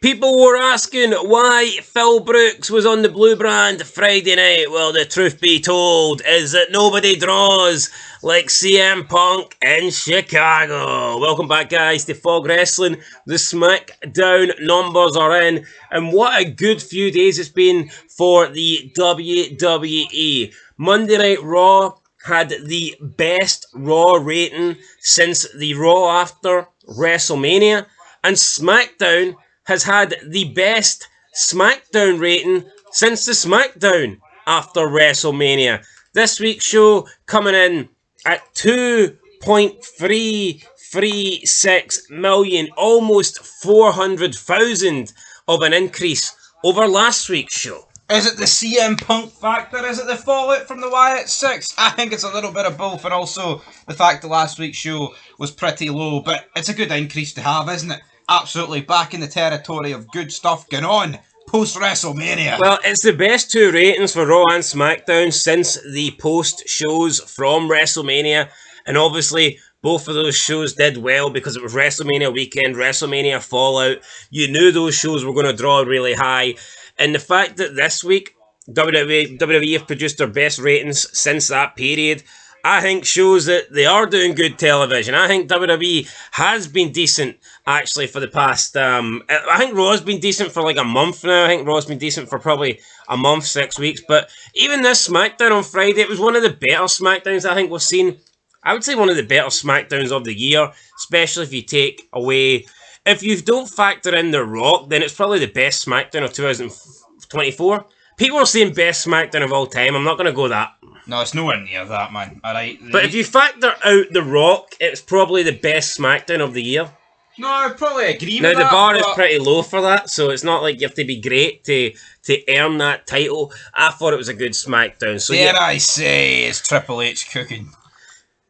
People were asking why Phil Brooks was on the Blue Brand Friday night. Well, the truth be told is that nobody draws like CM Punk in Chicago. Welcome back, guys, to Fog Wrestling. The SmackDown numbers are in, and what a good few days it's been for the WWE. Monday Night Raw had the best Raw rating since the Raw after WrestleMania, and SmackDown has had the best SmackDown rating since the SmackDown after WrestleMania. This week's show coming in at 2.336 million, almost 400,000 of an increase over last week's show. Is it the CM Punk factor? Is it the fallout from the Wyatt 6? I think it's a little bit of both, and also the fact that last week's show was pretty low, but it's a good increase to have, isn't it? Absolutely back in the territory of good stuff going on post-WrestleMania. Well, it's the best two ratings for Raw and SmackDown since the post-shows from WrestleMania, and obviously both of those shows did well because it was WrestleMania weekend, WrestleMania Fallout. You knew those shows were going to draw really high, and the fact that this week WWE have produced their best ratings since that period, I think shows that they are doing good television. I think WWE has been decent, actually, for the past... I think Raw's been decent for like a month now. I think Raw's been decent for probably a month, 6 weeks. But even this SmackDown on Friday, it was one of the better SmackDowns I think we've seen. I would say one of the better SmackDowns of the year, especially if you take away... If you don't factor in The Rock, then it's probably the best SmackDown of 2024. People are saying best SmackDown of all time. I'm not going to go that. No, it's nowhere near that, man. Alright. But if you factor out The Rock, it's probably the best SmackDown of the year. No, I'd probably agree now, with that. Now, the bar is pretty low for that, so it's not like you have to be great to earn that title. I thought it was a good SmackDown. So Dare I say, is Triple H cooking?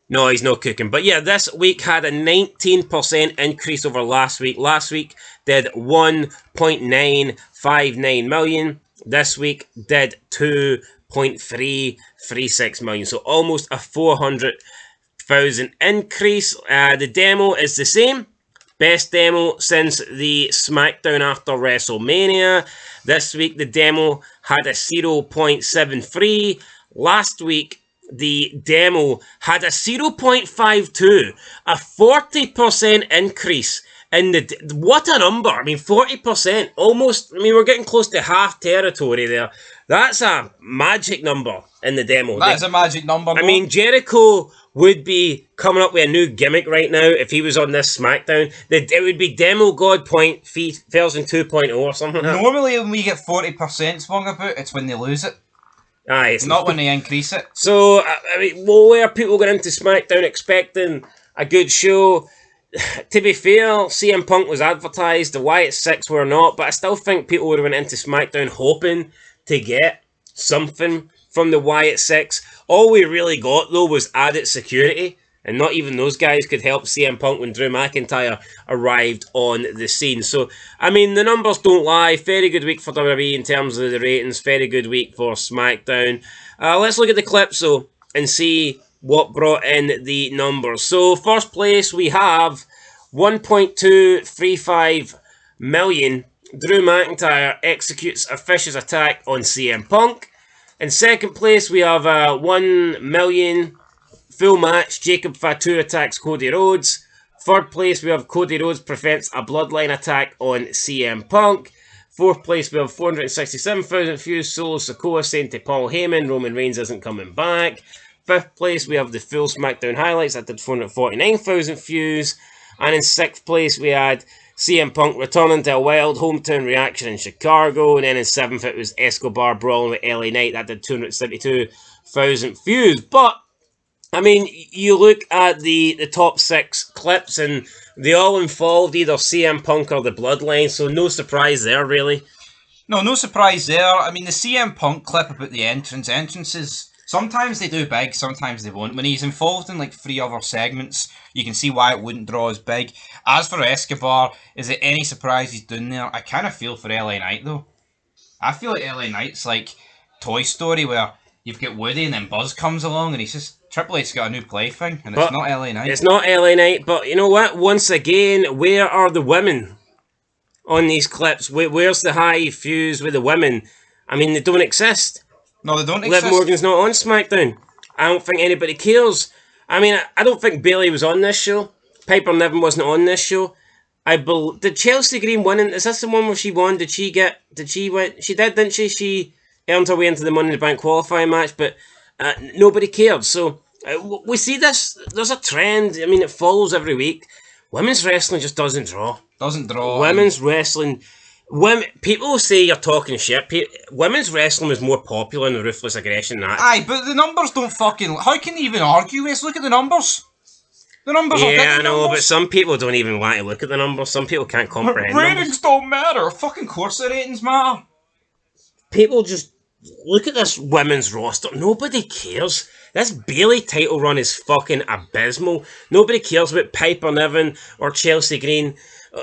No, he's not cooking. But yeah, this week had a 19% increase over last week. Last week did 1.959 million. This week did 2.336 million. So almost a 400,000 increase. The demo is the same. Best demo since the SmackDown after WrestleMania. This week the demo had a 0.73. Last week the demo had a 0.52. A 40% increase. What a number. I mean, 40%. Almost, I mean, we're getting close to half territory there. That's a magic number in the demo. That is a magic number. I mean, Jericho would be coming up with a new gimmick right now if he was on this SmackDown. It would be Demo God Point version 2.0 or something like that. Normally when we get 40% swung about, it's when they lose it. Aye, it's not when they increase it. So, I mean, well, where people going into SmackDown expecting a good show? To be fair, CM Punk was advertised, the Wyatt 6 were not, but I still think people would have went into SmackDown hoping to get something from the Wyatt 6. All we really got, though, was added security, and not even those guys could help CM Punk when Drew McIntyre arrived on the scene. So, I mean, the numbers don't lie. Very good week for WWE in terms of the ratings. Very good week for SmackDown. Let's look at the clips, though, and see what brought in the numbers. So, first place, we have 1.235 million. Drew McIntyre executes a vicious attack on CM Punk. In second place, we have 1 million full match. Jacob Fatu attacks Cody Rhodes. Third place, we have Cody Rhodes prevents a bloodline attack on CM Punk. Fourth place, we have 467,000 views. Solo Sikoa saying to Paul Heyman, Roman Reigns isn't coming back. Fifth place, we have the full SmackDown highlights that did 449,000 views. And in sixth place, we had CM Punk returning to a wild hometown reaction in Chicago. And then in seventh, it was Escobar brawling with LA Knight. That did 272,000 views. But, I mean, you look at the top 6 clips and they all involved either CM Punk or the Bloodline. So no surprise there, really. No surprise there. I mean, the CM Punk clip about the entrances, sometimes they do big, sometimes they won't. When he's involved in like 3 other segments, you can see why it wouldn't draw as big. As for Escobar, is it any surprise he's doing there? I kind of feel for LA Knight though. I feel like LA Knight's like Toy Story where you've got Woody and then Buzz comes along and he's just... Triple H's got a new plaything and it's not LA Knight. It's not LA Knight, but you know what? Once again, where are the women? on these clips. Where's the high fuse with the women? I mean, they don't exist. No, they don't Liv exist. Morgan's not on SmackDown. I don't think anybody cares. I mean, I don't think Bayley was on this show. Piper Niven wasn't on this show. Did Chelsea Green win? Is this the one where she won? Did she win? She did, didn't she? She earned her way into the Money in the Bank qualifying match, but nobody cared. So we see this. There's a trend. I mean, it follows every week. Women's wrestling just doesn't draw. Doesn't draw. Women's wrestling. People say you're talking shit. Women's wrestling was more popular in the Ruthless Aggression than that. Aye, but the numbers don't fucking. How can you even argue? Let's look at the numbers. The numbers are Yeah, I know, numbers. but some people don't even want to look at the numbers. Some people can't comprehend Ratings don't matter. Fucking course the ratings matter. People just look at this women's roster. Nobody cares. This Bayley title run is fucking abysmal. Nobody cares about Piper Niven or Chelsea Green.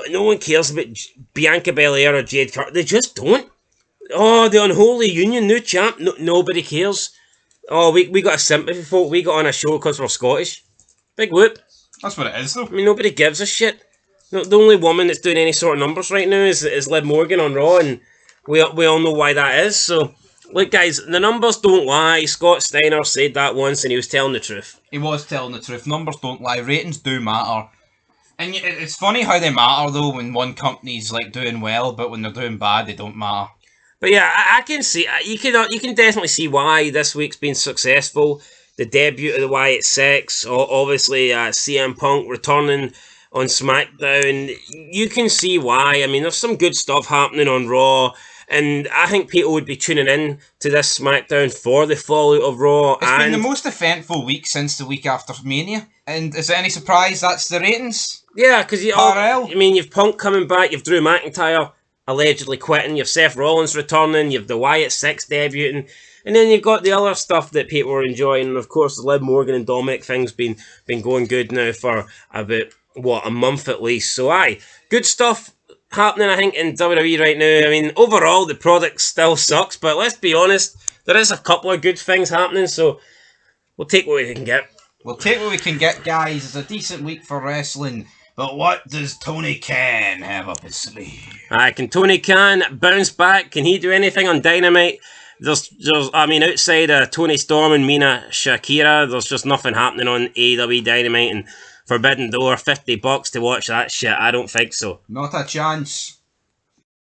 No one cares about Bianca Belair or Jade Carter. They just don't. Oh, the Unholy Union, new champ. Nobody cares. Oh, we got a sympathy vote. We got on a show because we're Scottish. Big whoop. That's what it is, though. I mean, nobody gives a shit. The only woman that's doing any sort of numbers right now is Liv Morgan on Raw, and we all know why that is. So, look, guys, the numbers don't lie. Scott Steiner said that once, and he was telling the truth. He was telling the truth. Numbers don't lie. Ratings do matter. And it's funny how they matter, though, when one company's like doing well, but when they're doing bad, they don't matter. But yeah, I can see, you can definitely see why this week's been successful. The debut of the Wyatt Six, obviously CM Punk returning on SmackDown. You can see why. I mean, there's some good stuff happening on Raw, and I think people would be tuning in to this SmackDown for the fallout of Raw. It's been the most eventful week since the week after Mania, and is it any surprise that's the ratings? Yeah, because you've Punk coming back, you've Drew McIntyre allegedly quitting, you've Seth Rollins returning, you've the Wyatt Six debuting. And then you've got the other stuff that people are enjoying. And of course, the Liv Morgan and Dominic thing's been going good now for about, a month at least. So aye, good stuff happening, I think, in WWE right now. I mean, overall, the product still sucks. But let's be honest, there is a couple of good things happening. So we'll take what we can get. We'll take what we can get, guys. It's a decent week for wrestling. But what does Tony Khan have up his sleeve? Can Tony Khan bounce back? Can he do anything on Dynamite? Outside Tony Storm and Mina Shakira, there's just nothing happening on AEW Dynamite and Forbidden Door. $50 to watch that shit. I don't think so. Not a chance.